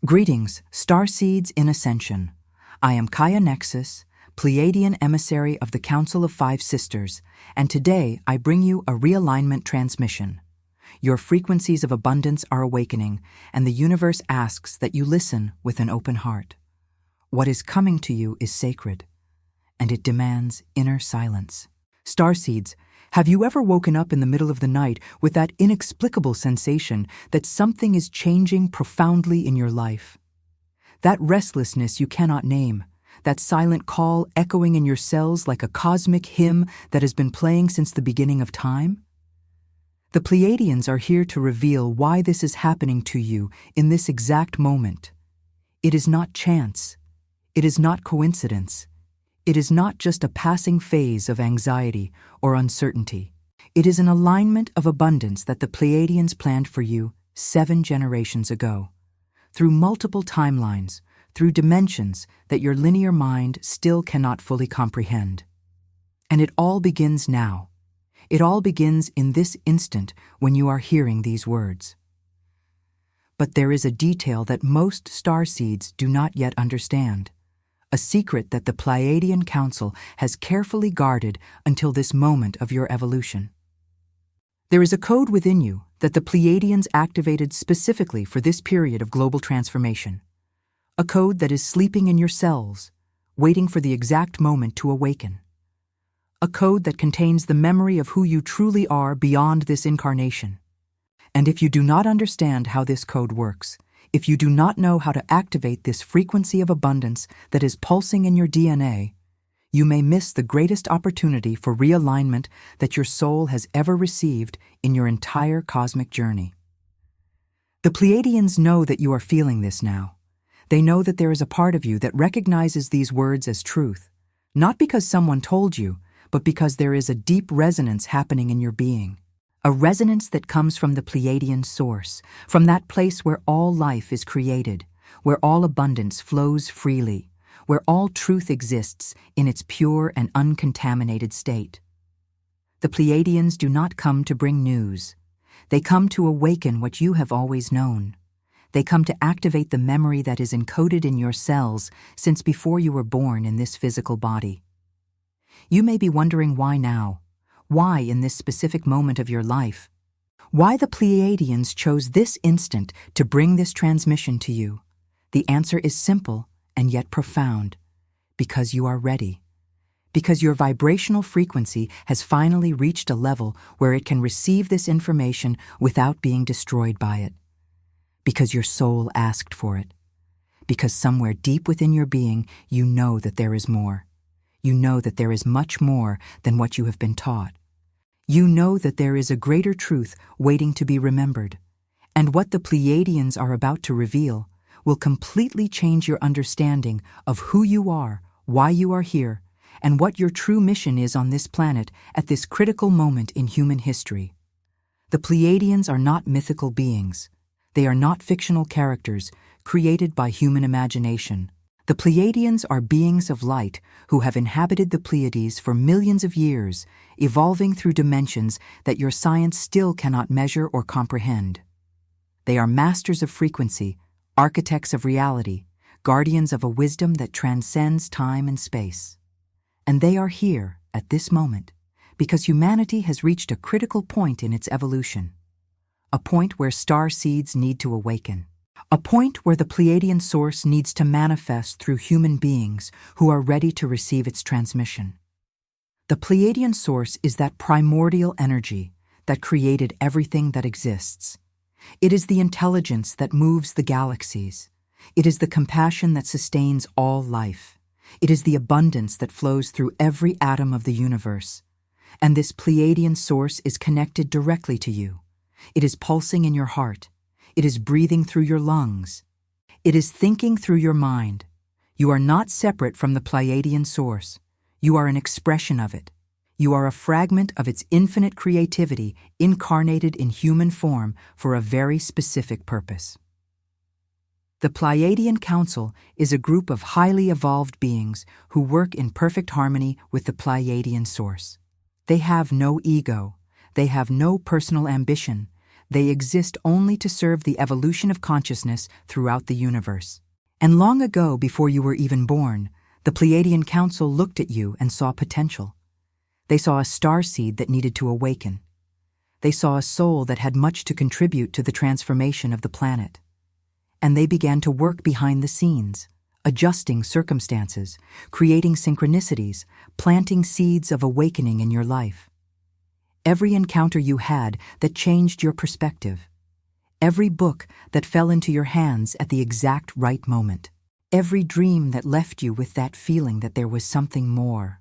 Greetings, Starseeds in Ascension. I am Kaya Nexus, Pleiadian emissary of the Council of Five Sisters, and today I bring you a realignment transmission. Your frequencies of abundance are awakening, and the universe asks that you listen with an open heart. What is coming to you is sacred, and it demands inner silence. Starseeds, have you ever woken up in the middle of the night with that inexplicable sensation that something is changing profoundly in your life? That restlessness you cannot name, that silent call echoing in your cells like a cosmic hymn that has been playing since the beginning of time? The Pleiadians are here to reveal why this is happening to you in this exact moment. It is not chance. It is not coincidence. It is not just a passing phase of anxiety or uncertainty. It is an alignment of abundance that the Pleiadians planned for you 7 generations ago, through multiple timelines, through dimensions that your linear mind still cannot fully comprehend. And it all begins now. It all begins in this instant when you are hearing these words. But there is a detail that most starseeds do not yet understand. A secret that the Pleiadian Council has carefully guarded until this moment of your evolution. There is a code within you that the Pleiadians activated specifically for this period of global transformation. A code that is sleeping in your cells, waiting for the exact moment to awaken. A code that contains the memory of who you truly are beyond this incarnation. And if you do not understand how this code works, if you do not know how to activate this frequency of abundance that is pulsing in your DNA, you may miss the greatest opportunity for realignment that your soul has ever received in your entire cosmic journey. The Pleiadians know that you are feeling this now. They know that there is a part of you that recognizes these words as truth, not because someone told you, but because there is a deep resonance happening in your being. A resonance that comes from the Pleiadian source, from that place where all life is created, where all abundance flows freely, where all truth exists in its pure and uncontaminated state. The Pleiadians do not come to bring news. They come to awaken what you have always known. They come to activate the memory that is encoded in your cells since before you were born in this physical body. You may be wondering why now. Why in this specific moment of your life? Why the Pleiadians chose this instant to bring this transmission to you? The answer is simple and yet profound. Because you are ready. Because your vibrational frequency has finally reached a level where it can receive this information without being destroyed by it. Because your soul asked for it. Because somewhere deep within your being, you know that there is more. You know that there is much more than what you have been taught. You know that there is a greater truth waiting to be remembered, and what the Pleiadians are about to reveal will completely change your understanding of who you are, why you are here, and what your true mission is on this planet at this critical moment in human history. The Pleiadians are not mythical beings. They are not fictional characters created by human imagination. The Pleiadians are beings of light who have inhabited the Pleiades for millions of years, evolving through dimensions that your science still cannot measure or comprehend. They are masters of frequency, architects of reality, guardians of a wisdom that transcends time and space. And they are here, at this moment, because humanity has reached a critical point in its evolution. A point where starseeds need to awaken. A point where the Pleiadian source needs to manifest through human beings who are ready to receive its transmission. The Pleiadian source is that primordial energy that created everything that exists. It is the intelligence that moves the galaxies. It is the compassion that sustains all life. It is the abundance that flows through every atom of the universe. And this Pleiadian source is connected directly to you. It is pulsing in your heart. It is breathing through your lungs. It is thinking through your mind. You are not separate from the Pleiadian source. You are an expression of it. You are a fragment of its infinite creativity incarnated in human form for a very specific purpose. The Pleiadian Council is a group of highly evolved beings who work in perfect harmony with the Pleiadian source. They have no ego. They have no personal ambition. They exist only to serve the evolution of consciousness throughout the universe. And long ago, before you were even born, the Pleiadian Council looked at you and saw potential. They saw a starseed that needed to awaken. They saw a soul that had much to contribute to the transformation of the planet. And they began to work behind the scenes, adjusting circumstances, creating synchronicities, planting seeds of awakening in your life. Every encounter you had that changed your perspective. Every book that fell into your hands at the exact right moment. Every dream that left you with that feeling that there was something more.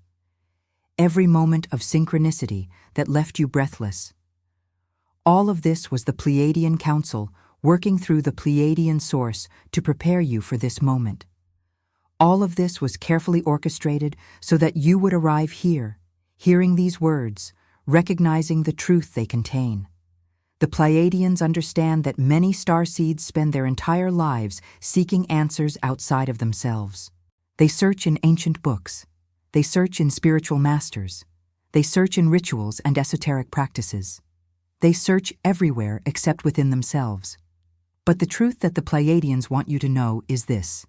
Every moment of synchronicity that left you breathless. All of this was the Pleiadian Council working through the Pleiadian Source to prepare you for this moment. All of this was carefully orchestrated so that you would arrive here, hearing these words, recognizing the truth they contain. The Pleiadians understand that many starseeds spend their entire lives seeking answers outside of themselves. They search in ancient books. They search in spiritual masters. They search in rituals and esoteric practices. They search everywhere except within themselves. But the truth that the Pleiadians want you to know is this.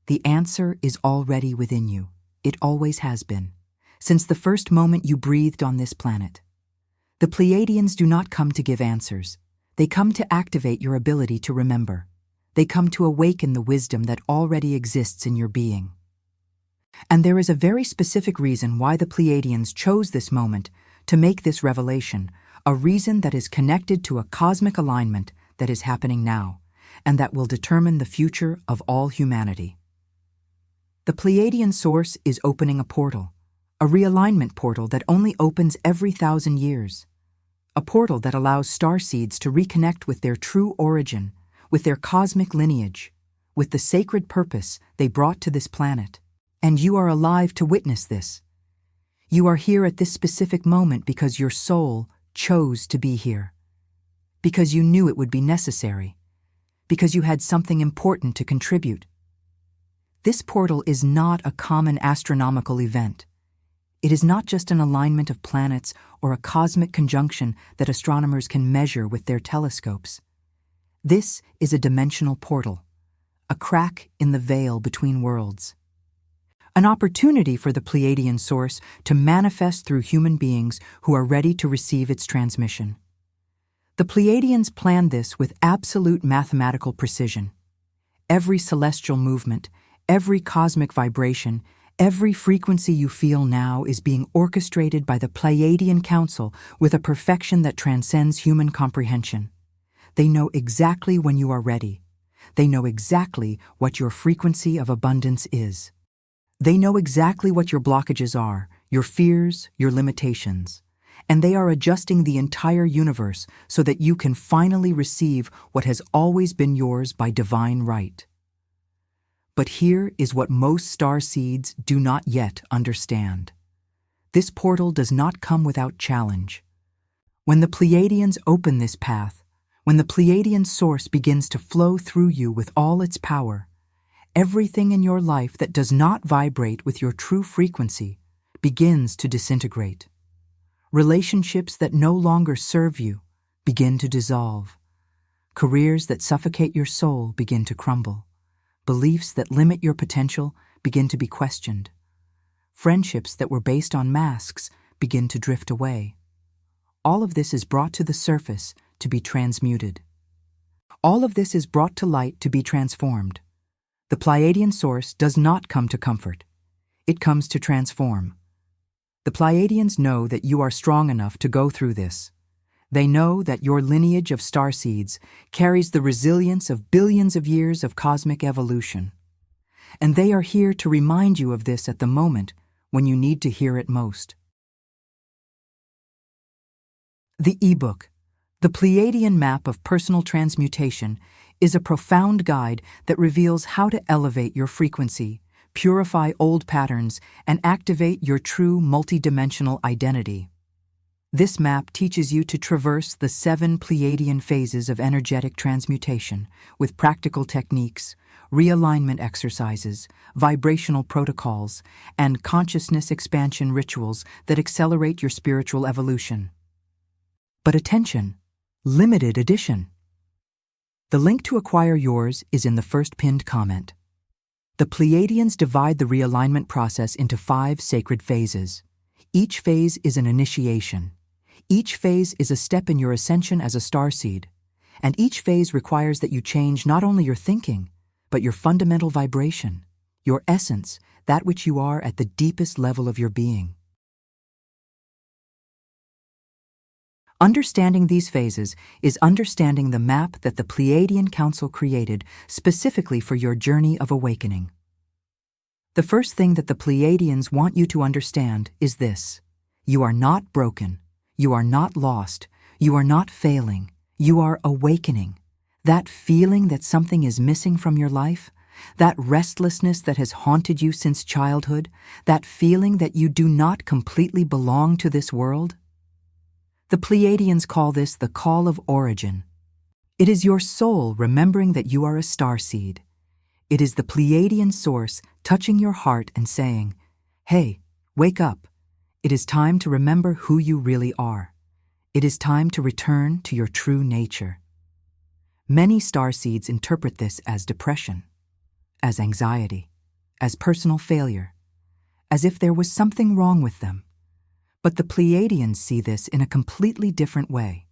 The answer is already within you. It always has been, since the first moment you breathed on this planet. The Pleiadians do not come to give answers. They come to activate your ability to remember. They come to awaken the wisdom that already exists in your being. And there is a very specific reason why the Pleiadians chose this moment to make this revelation, a reason that is connected to a cosmic alignment that is happening now, and that will determine the future of all humanity. The Pleiadian Source is opening a portal, a realignment portal that only opens every 1,000 years. A portal that allows starseeds to reconnect with their true origin, with their cosmic lineage, with the sacred purpose they brought to this planet. And you are alive to witness this. You are here at this specific moment because your soul chose to be here. Because you knew it would be necessary. Because you had something important to contribute. This portal is not a common astronomical event. It is not just an alignment of planets or a cosmic conjunction that astronomers can measure with their telescopes. This is a dimensional portal, a crack in the veil between worlds. An opportunity for the Pleiadian Source to manifest through human beings who are ready to receive its transmission. The Pleiadians planned this with absolute mathematical precision. Every celestial movement, every cosmic vibration, every frequency you feel now is being orchestrated by the Pleiadian Council with a perfection that transcends human comprehension. They know exactly when you are ready. They know exactly what your frequency of abundance is. They know exactly what your blockages are, your fears, your limitations, and they are adjusting the entire universe so that you can finally receive what has always been yours by divine right. But here is what most starseeds do not yet understand. This portal does not come without challenge. When the Pleiadians open this path, when the Pleiadian Source begins to flow through you with all its power, everything in your life that does not vibrate with your true frequency begins to disintegrate. Relationships that no longer serve you begin to dissolve. Careers that suffocate your soul begin to crumble. Beliefs that limit your potential begin to be questioned. Friendships that were based on masks begin to drift away. All of this is brought to the surface to be transmuted. All of this is brought to light to be transformed. The Pleiadian Source does not come to comfort. It comes to transform. The Pleiadians know that you are strong enough to go through this. They know that your lineage of starseeds carries the resilience of billions of years of cosmic evolution. And they are here to remind you of this at the moment when you need to hear it most. The ebook, The Pleiadian Map of Personal Transmutation, is a profound guide that reveals how to elevate your frequency, purify old patterns, and activate your true multidimensional identity. This map teaches you to traverse the 7 Pleiadian phases of energetic transmutation with practical techniques, realignment exercises, vibrational protocols, and consciousness expansion rituals that accelerate your spiritual evolution. But attention! Limited edition. The link to acquire yours is in the first pinned comment. The Pleiadians divide the realignment process into 5 sacred phases. Each phase is an initiation. Each phase is a step in your ascension as a starseed. And each phase requires that you change not only your thinking, but your fundamental vibration, your essence, that which you are at the deepest level of your being. Understanding these phases is understanding the map that the Pleiadian Council created specifically for your journey of awakening. The first thing that the Pleiadians want you to understand is this: you are not broken, you are not lost, you are not failing, you are awakening. That feeling that something is missing from your life, that restlessness that has haunted you since childhood, that feeling that you do not completely belong to this world. The Pleiadians call this the call of origin. It is your soul remembering that you are a starseed. It is the Pleiadian source touching your heart and saying, "Hey, wake up. It is time to remember who you really are. It is time to return to your true nature." Many starseeds interpret this as depression, as anxiety, as personal failure, as if there was something wrong with them. But the Pleiadians see this in a completely different way.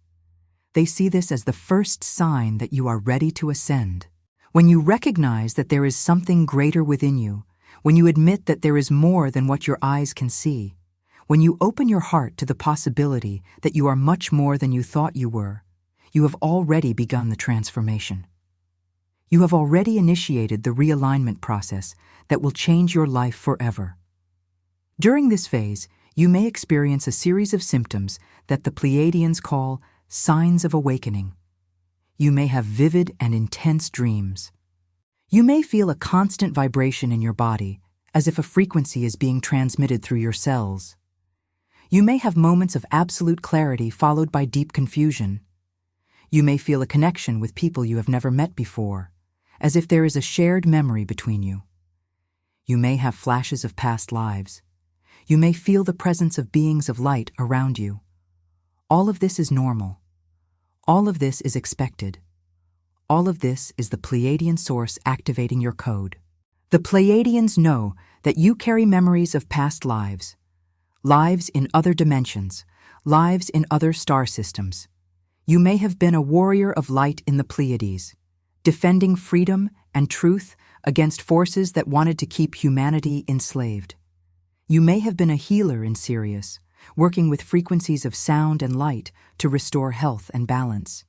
They see this as the first sign that you are ready to ascend. When you recognize that there is something greater within you, when you admit that there is more than what your eyes can see, when you open your heart to the possibility that you are much more than you thought you were, you have already begun the transformation. You have already initiated the realignment process that will change your life forever. During this phase, you may experience a series of symptoms that the Pleiadians call signs of awakening. You may have vivid and intense dreams. You may feel a constant vibration in your body, as if a frequency is being transmitted through your cells. You may have moments of absolute clarity followed by deep confusion. You may feel a connection with people you have never met before, as if there is a shared memory between you. You may have flashes of past lives. You may feel the presence of beings of light around you. All of this is normal. All of this is expected. All of this is the Pleiadian source activating your code. The Pleiadians know that you carry memories of past lives, lives in other dimensions, lives in other star systems. You may have been a warrior of light in the Pleiades, defending freedom and truth against forces that wanted to keep humanity enslaved. You may have been a healer in Sirius, working with frequencies of sound and light to restore health and balance.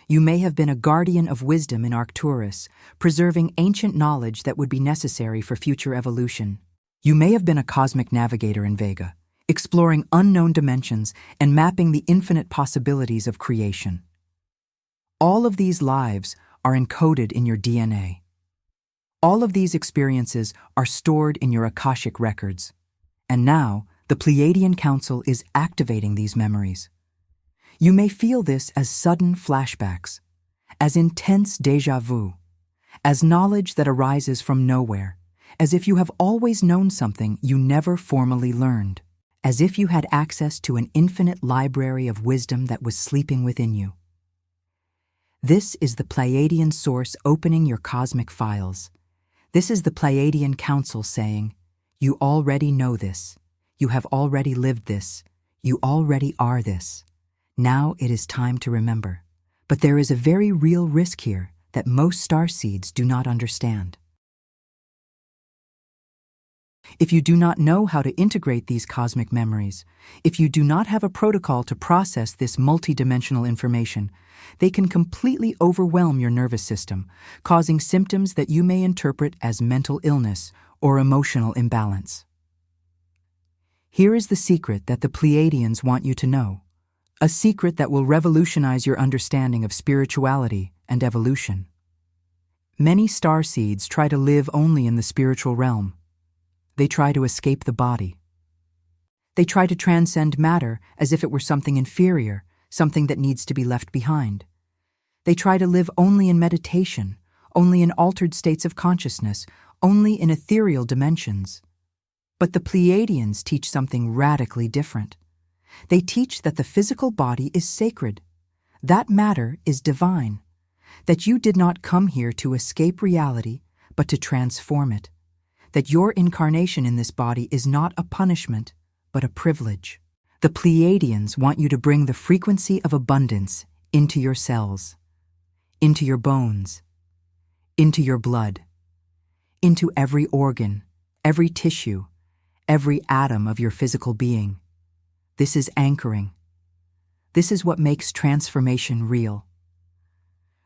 You may have been a guardian of wisdom in Arcturus, preserving ancient knowledge that would be necessary for future evolution. You may have been a cosmic navigator in Vega, exploring unknown dimensions and mapping the infinite possibilities of creation. All of these lives are encoded in your DNA. All of these experiences are stored in your Akashic records. And now, the Pleiadian Council is activating these memories. You may feel this as sudden flashbacks, as intense déjà vu, as knowledge that arises from nowhere, as if you have always known something you never formally learned, as if you had access to an infinite library of wisdom that was sleeping within you. This is the Pleiadian source opening your cosmic files. This is the Pleiadian Council saying, "You already know this. You have already lived this. You already are this. Now it is time to remember." But there is a very real risk here that most starseeds do not understand. If you do not know how to integrate these cosmic memories, if you do not have a protocol to process this multidimensional information, they can completely overwhelm your nervous system, causing symptoms that you may interpret as mental illness or emotional imbalance. Here is the secret that the Pleiadians want you to know, a secret that will revolutionize your understanding of spirituality and evolution. Many starseeds try to live only in the spiritual realm. They try to escape the body. They try to transcend matter as if it were something inferior, something that needs to be left behind. They try to live only in meditation, only in altered states of consciousness, only in ethereal dimensions. But the Pleiadians teach something radically different. They teach that the physical body is sacred. that matter is divine, that you did not come here to escape reality, but to transform it, that your incarnation in this body is not a punishment, but a privilege. The Pleiadians want you to bring the frequency of abundance into your cells, into your bones, into your blood, into every organ, every tissue, every atom of your physical being. This is anchoring. This is what makes transformation real.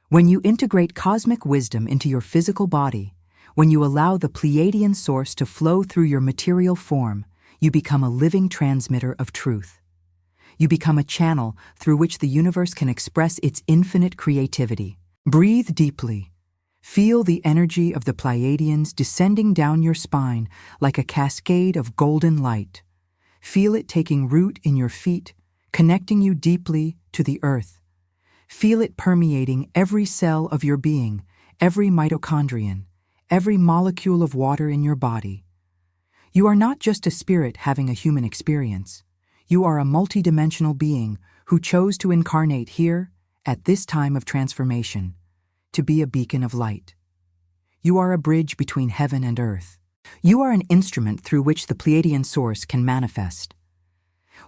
When you integrate cosmic wisdom into your physical body, when you allow the Pleiadian source to flow through your material form, you become a living transmitter of truth. You become a channel through which the universe can express its infinite creativity. Breathe deeply. Feel the energy of the Pleiadians descending down your spine like a cascade of golden light. Feel it taking root in your feet, connecting you deeply to the earth. Feel it permeating every cell of your being, every mitochondrion, every molecule of water in your body. You are not just a spirit having a human experience. You are a multidimensional being who chose to incarnate here at this time of transformation, to be a beacon of light. You are a bridge between heaven and earth. You are an instrument through which the Pleiadian source can manifest.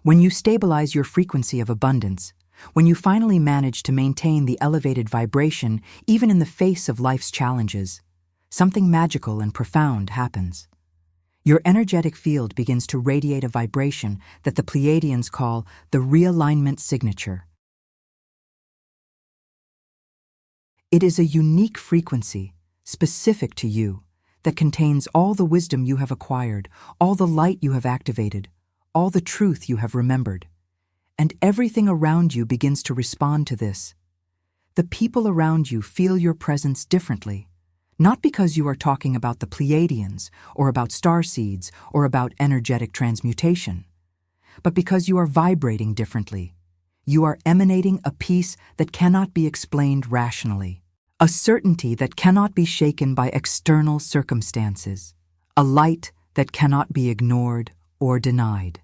When you stabilize your frequency of abundance, when you finally manage to maintain the elevated vibration even in the face of life's challenges, something magical and profound happens. Your energetic field begins to radiate a vibration that the Pleiadians call the realignment signature. It is a unique frequency, specific to you, that contains all the wisdom you have acquired, all the light you have activated, all the truth you have remembered. And everything around you begins to respond to this. The people around you feel your presence differently, not because you are talking about the Pleiadians or about starseeds or about energetic transmutation, but because you are vibrating differently. You are emanating a peace that cannot be explained rationally, a certainty that cannot be shaken by external circumstances, a light that cannot be ignored or denied.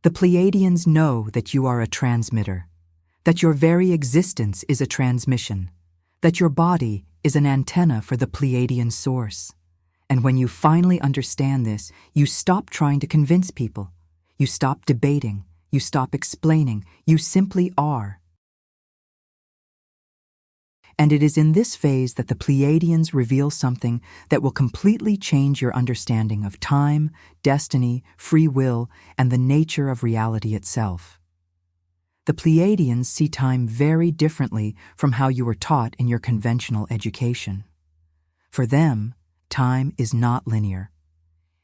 The Pleiadians know that you are a transmitter, that your very existence is a transmission, that your body is an antenna for the Pleiadian source. And when you finally understand this, you stop trying to convince people. You stop debating. You stop explaining. You simply are. And it is in this phase that the Pleiadians reveal something that will completely change your understanding of time, destiny, free will, and the nature of reality itself. The Pleiadians see time very differently from how you were taught in your conventional education. For them, time is not linear.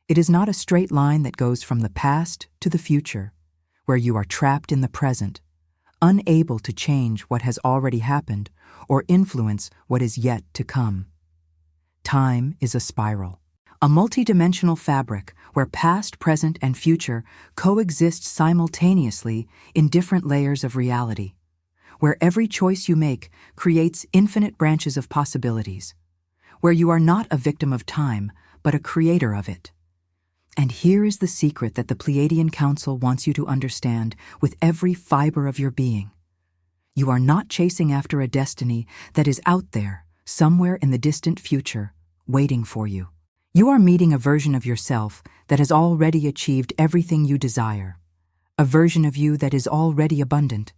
It is not a straight line that goes from the past to the future, where you are trapped in the present, unable to change what has already happened or influence what is yet to come. Time is a spiral, a multidimensional fabric where past, present, and future coexist simultaneously in different layers of reality, where every choice you make creates infinite branches of possibilities, where you are not a victim of time, but a creator of it. And here is the secret that the Pleiadian Council wants you to understand with every fiber of your being. You are not chasing after a destiny that is out there, somewhere in the distant future, waiting for you. You are meeting a version of yourself that has already achieved everything you desire, a version of you that is already abundant,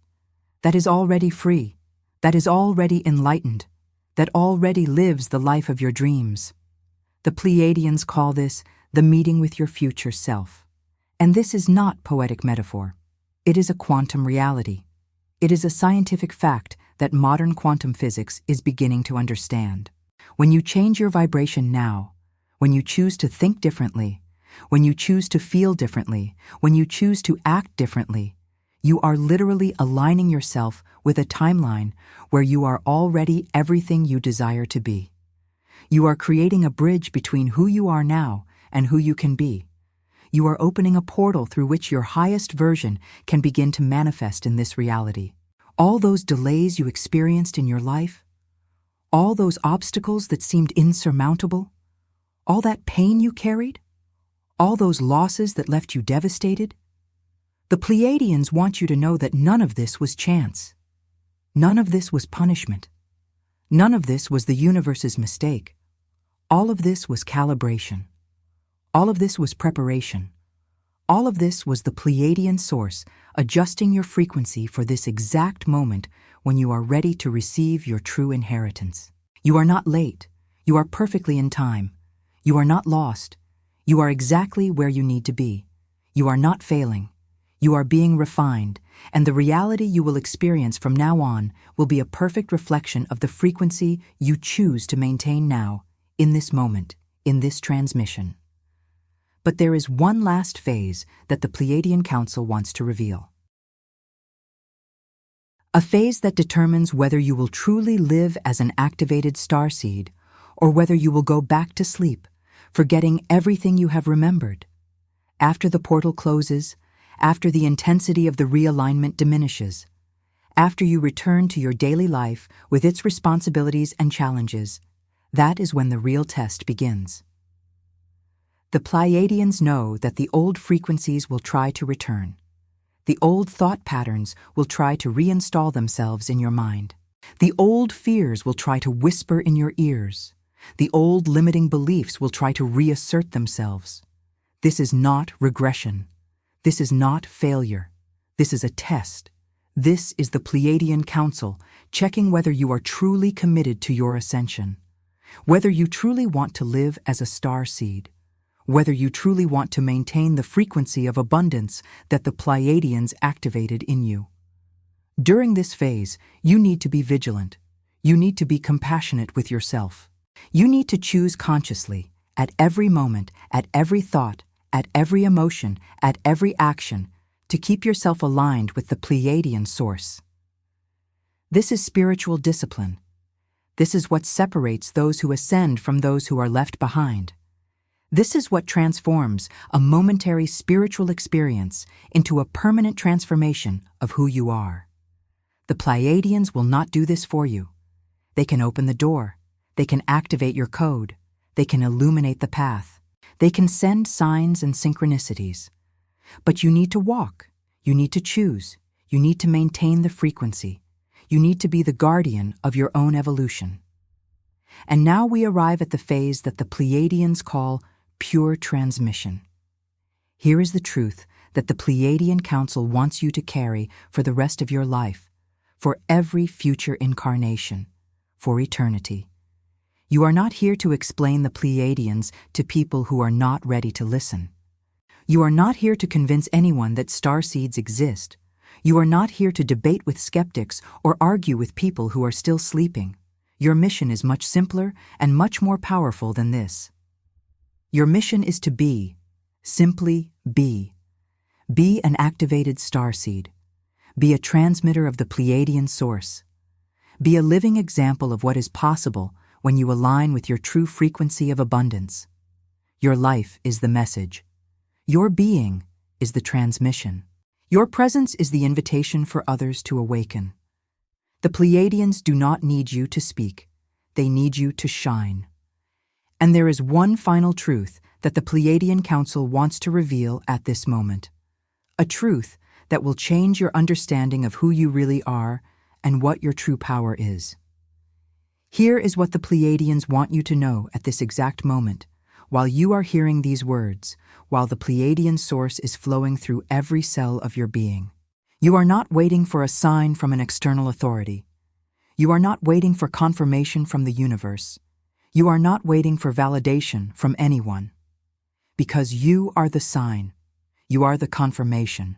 that is already free, that is already enlightened, that already lives the life of your dreams. The Pleiadians call this the meeting with your future self. And this is not poetic metaphor. It is a quantum reality. It is a scientific fact that modern quantum physics is beginning to understand. When you change your vibration now, when you choose to think differently, when you choose to feel differently, when you choose to act differently, you are literally aligning yourself with a timeline where you are already everything you desire to be. You are creating a bridge between who you are now and who you can be. You are opening a portal through which your highest version can begin to manifest in this reality. All those delays you experienced in your life, all those obstacles that seemed insurmountable, all that pain you carried, all those losses that left you devastated, the Pleiadians want you to know that none of this was chance. None of this was punishment. None of this was the universe's mistake. All of this was calibration. All of this was preparation. All of this was the Pleiadian source adjusting your frequency for this exact moment when you are ready to receive your true inheritance. You are not late. You are perfectly in time. You are not lost. You are exactly where you need to be. You are not failing. You are being refined, and the reality you will experience from now on will be a perfect reflection of the frequency you choose to maintain now, in this moment, in this transmission. But there is one last phase that the Pleiadian Council wants to reveal. A phase that determines whether you will truly live as an activated starseed or whether you will go back to sleep, forgetting everything you have remembered. After the portal closes, after the intensity of the realignment diminishes, after you return to your daily life with its responsibilities and challenges, that is when the real test begins. The Pleiadians know that the old frequencies will try to return. The old thought patterns will try to reinstall themselves in your mind. The old fears will try to whisper in your ears. The old limiting beliefs will try to reassert themselves. This is not regression. This is not failure. This is a test. This is the Pleiadian Council checking whether you are truly committed to your ascension, whether you truly want to live as a starseed, whether you truly want to maintain the frequency of abundance that the Pleiadians activated in you. During this phase, you need to be vigilant. You need to be compassionate with yourself. You need to choose consciously, at every moment, at every thought, at every emotion, at every action, to keep yourself aligned with the Pleiadian source. This is spiritual discipline. This is what separates those who ascend from those who are left behind. This is what transforms a momentary spiritual experience into a permanent transformation of who you are. The Pleiadians will not do this for you. They can open the door. They can activate your code. They can illuminate the path. They can send signs and synchronicities. But you need to walk. You need to choose. You need to maintain the frequency. You need to be the guardian of your own evolution. And now we arrive at the phase that the Pleiadians call pure transmission. Here is the truth that the Pleiadian Council wants you to carry for the rest of your life, for every future incarnation, for eternity. You are not here to explain the Pleiadians to people who are not ready to listen. You are not here to convince anyone that starseeds exist. You are not here to debate with skeptics or argue with people who are still sleeping. Your mission is much simpler and much more powerful than this. Your mission is to be, simply be. Be an activated starseed. Be a transmitter of the Pleiadian source. Be a living example of what is possible when you align with your true frequency of abundance. Your life is the message. Your being is the transmission. Your presence is the invitation for others to awaken. The Pleiadians do not need you to speak. They need you to shine. And there is one final truth that the Pleiadian Council wants to reveal at this moment. A truth that will change your understanding of who you really are and what your true power is. Here is what the Pleiadians want you to know at this exact moment, while you are hearing these words, while the Pleiadian source is flowing through every cell of your being. You are not waiting for a sign from an external authority. You are not waiting for confirmation from the universe. You are not waiting for validation from anyone. Because you are the sign. You are the confirmation.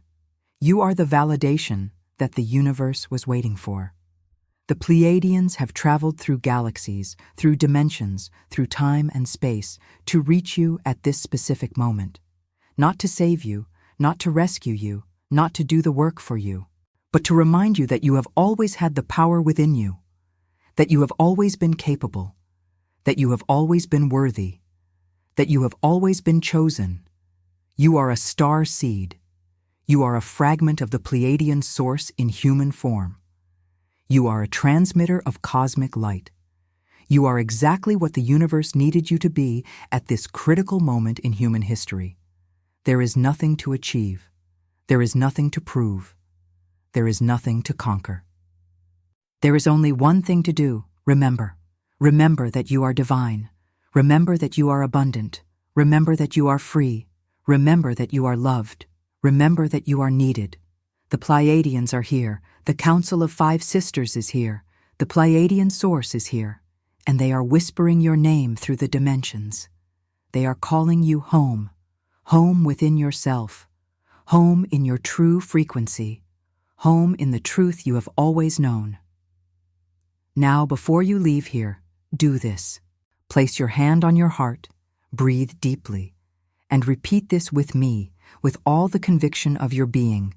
You are the validation that the universe was waiting for. The Pleiadians have traveled through galaxies, through dimensions, through time and space to reach you at this specific moment. Not to save you, not to rescue you, not to do the work for you, but to remind you that you have always had the power within you, that you have always been capable, that you have always been worthy, that you have always been chosen. You are a star seed. You are a fragment of the Pleiadian source in human form. You are a transmitter of cosmic light. You are exactly what the universe needed you to be at this critical moment in human history. There is nothing to achieve. There is nothing to prove. There is nothing to conquer. There is only one thing to do. Remember. Remember that you are divine. Remember that you are abundant. Remember that you are free. Remember that you are loved. Remember that you are needed. The Pleiadians are here. The Council of Five Sisters is here. The Pleiadian Source is here. And they are whispering your name through the dimensions. They are calling you home. Home within yourself. Home in your true frequency. Home in the truth you have always known. Now, before you leave here, do this. Place your hand on your heart, breathe deeply, and repeat this with me, with all the conviction of your being.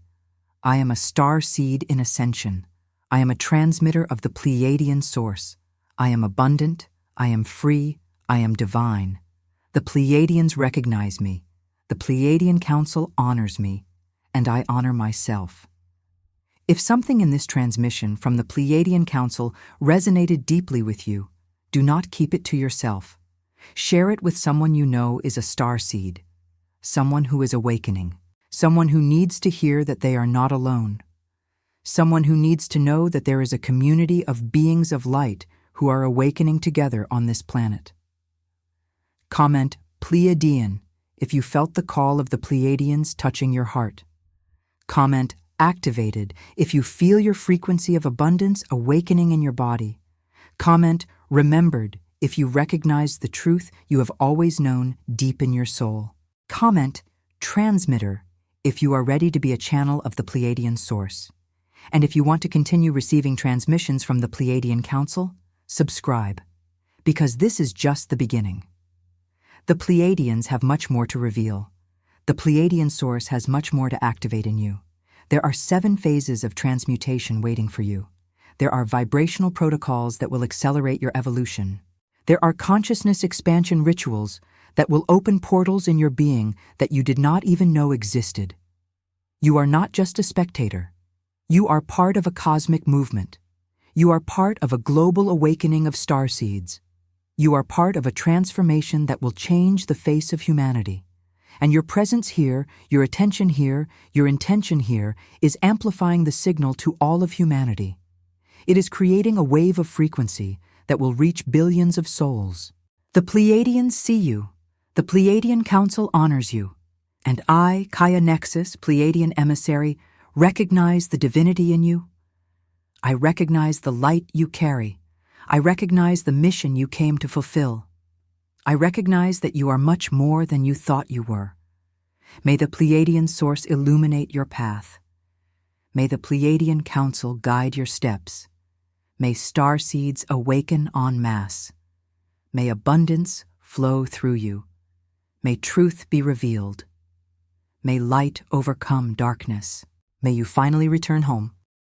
I am a star seed in ascension. I am a transmitter of the Pleiadian source. I am abundant. I am free. I am divine. The Pleiadians recognize me. The Pleiadian Council honors me, and I honor myself. If something in this transmission from the Pleiadian Council resonated deeply with you, do not keep it to yourself. Share it with someone you know is a star seed, someone who is awakening, someone who needs to hear that they are not alone, someone who needs to know that there is a community of beings of light who are awakening together on this planet. Comment Pleiadian if you felt the call of the Pleiadians touching your heart. Comment activated if you feel your frequency of abundance awakening in your body. Comment remembered if you recognize the truth you have always known deep in your soul. Comment transmitter if you are ready to be a channel of the Pleiadian source. And if you want to continue receiving transmissions from the Pleiadian Council, subscribe, because this is just the beginning. The Pleiadians have much more to reveal. The Pleiadian source has much more to activate in you. There are 7 phases of transmutation waiting for you. There are vibrational protocols that will accelerate your evolution. There are consciousness expansion rituals that will open portals in your being that you did not even know existed. You are not just a spectator. You are part of a cosmic movement. You are part of a global awakening of starseeds. You are part of a transformation that will change the face of humanity. And your presence here, your attention here, your intention here is amplifying the signal to all of humanity. It is creating a wave of frequency that will reach billions of souls. The Pleiadians see you. The Pleiadian Council honors you. And I, Kaya Nexus, Pleiadian Emissary, recognize the divinity in you. I recognize the light you carry. I recognize the mission you came to fulfill. I recognize that you are much more than you thought you were. May the Pleiadian Source illuminate your path. May the Pleiadian Council guide your steps. May starseeds awaken en masse. May abundance flow through you. May truth be revealed. May light overcome darkness. May you finally return home.